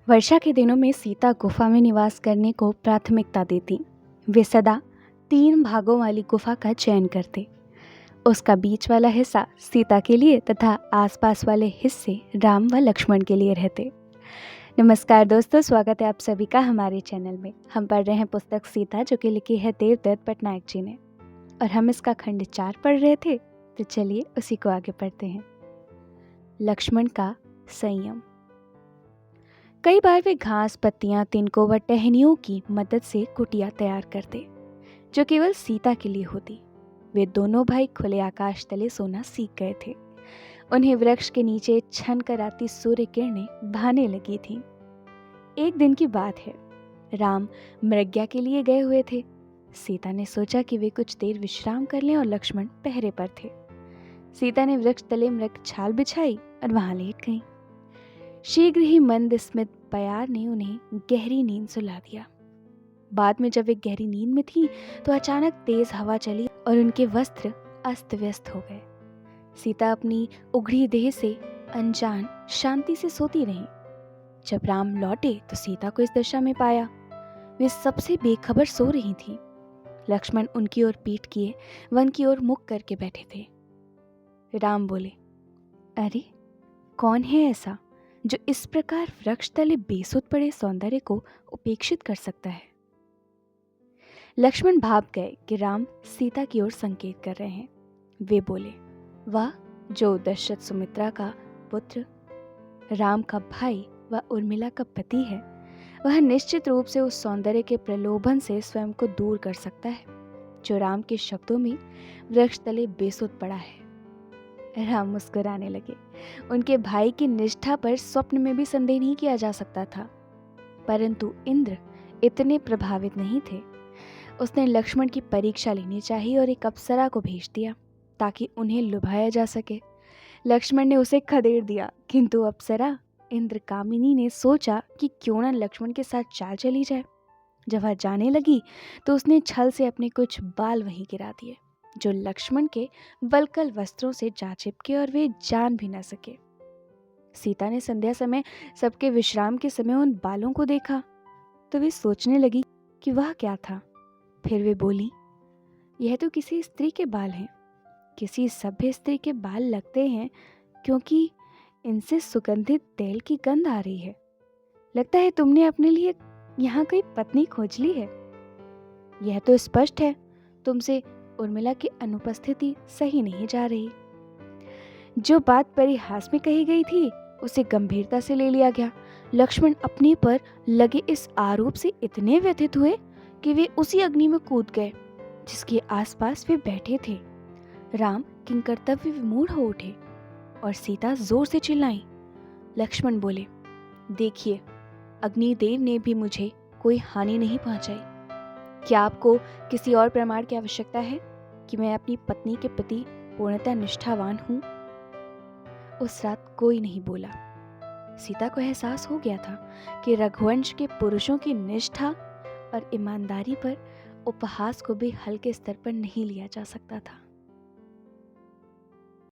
वर्षा के दिनों में सीता गुफा में निवास करने को प्राथमिकता देती। वे सदा 3 भागों वाली गुफा का चयन करते। उसका बीच वाला हिस्सा सीता के लिए तथा आसपास वाले हिस्से राम व लक्ष्मण के लिए रहते। नमस्कार दोस्तों, स्वागत है आप सभी का हमारे चैनल में। हम पढ़ रहे हैं पुस्तक सीता, जो कि लिखी है देवदत्त पटनायक जी ने, और हम इसका खंड 4 पढ़ रहे थे। तो चलिए उसी को आगे पढ़ते हैं। लक्ष्मण का संयम। कई बार वे घास, पत्तियां, तिनकों व टहनियों की मदद से कुटिया तैयार करते, जो केवल सीता के लिए होती। वे दोनों भाई खुले आकाश तले सोना सीख गए थे। उन्हें वृक्ष के नीचे छन कर आती सूर्य किरणें भाने लगी थीं। एक दिन की बात है, राम मृग्या के लिए गए हुए थे। सीता ने सोचा कि वे कुछ देर विश्राम कर लें और लक्ष्मण पहरे पर थे। सीता ने वृक्ष तले मृग छाल बिछाई और वहां लेट गईं। शीघ्र ही मंद स्मित प्यार ने उन्हें गहरी नींद सुला दिया। बाद में जब वे गहरी नींद में थी तो अचानक तेज हवा चली और उनके वस्त्र अस्त व्यस्त हो गए। सीता अपनी उघड़ी देह से अनजान शांति से सोती रहीं। जब राम लौटे तो सीता को इस दशा में पाया। वे सबसे बेखबर सो रही थीं। लक्ष्मण उनकी ओर पीठ किए वन की ओर मुख करके बैठे थे। राम बोले, अरे कौन है ऐसा जो इस प्रकार वृक्ष तले बेसुध पड़े सौंदर्य को उपेक्षित कर सकता है? लक्ष्मण भाप गए कि राम सीता की ओर संकेत कर रहे हैं। वे बोले, वह जो दशरथ सुमित्रा का पुत्र, राम का भाई व उर्मिला का पति है, वह निश्चित रूप से उस सौंदर्य के प्रलोभन से स्वयं को दूर कर सकता है जो राम के शब्दों में वृक्ष तले बेसुध पड़ा है। राम मुस्कुराने लगे। उनके भाई की निष्ठा पर स्वप्न में भी संदेह नहीं किया जा सकता था, परंतु इंद्र इतने प्रभावित नहीं थे। उसने लक्ष्मण की परीक्षा लेनी चाहिए और एक अप्सरा को भेज दिया ताकि उन्हें लुभाया जा सके। लक्ष्मण ने उसे खदेड़ दिया, किंतु अप्सरा इंद्रकामिनी ने सोचा कि क्यों न लक्ष्मण के साथ चाल चली जाए। जब वह जाने लगी तो उसने छल से अपने कुछ बाल वहीं गिरा दिए, जो लक्ष्मण के वल्कल वस्त्रों से जा चिपके और वे जान भी न सके। सीता ने संध्या समय सबके विश्राम के समय उन बालों को देखा तो वे सोचने लगी कि वह क्या था। फिर वे बोली, यह तो किसी स्त्री के बाल हैं। किसी सभ्य स्त्री के बाल लगते हैं, क्योंकि इनसे सुगंधित तेल की गंध आ रही है। लगता है तुमने अपने लिए यहाँ कोई पत्नी खोज ली है। यह तो स्पष्ट है तुमसे उर्मिला की अनुपस्थिति सही नहीं जा रही। जो बात परिहास में कही गई थी उसे गंभीरता से ले लिया गया। लक्ष्मण अपने पर लगे इस आरोप से इतने व्यथित हुए कि वे उसी अग्नि में कूद गए जिसके आसपास वे बैठे थे। राम किंकर्तव्य विमूढ़ हो उठे और सीता जोर से चिल्लाई। लक्ष्मण बोले, देखिए, अग्निदेव ने भी मुझे कोई हानि नहीं पहुंचाई। क्या आपको किसी और प्रमाण की आवश्यकता है कि मैं अपनी पत्नी के प्रति पूर्णतः निष्ठावान हूं? उस रात कोई नहीं बोला। सीता को एहसास हो गया था कि रघुवंश के पुरुषों की निष्ठा और ईमानदारी पर उपहास को भी हल्के स्तर पर नहीं लिया जा सकता था।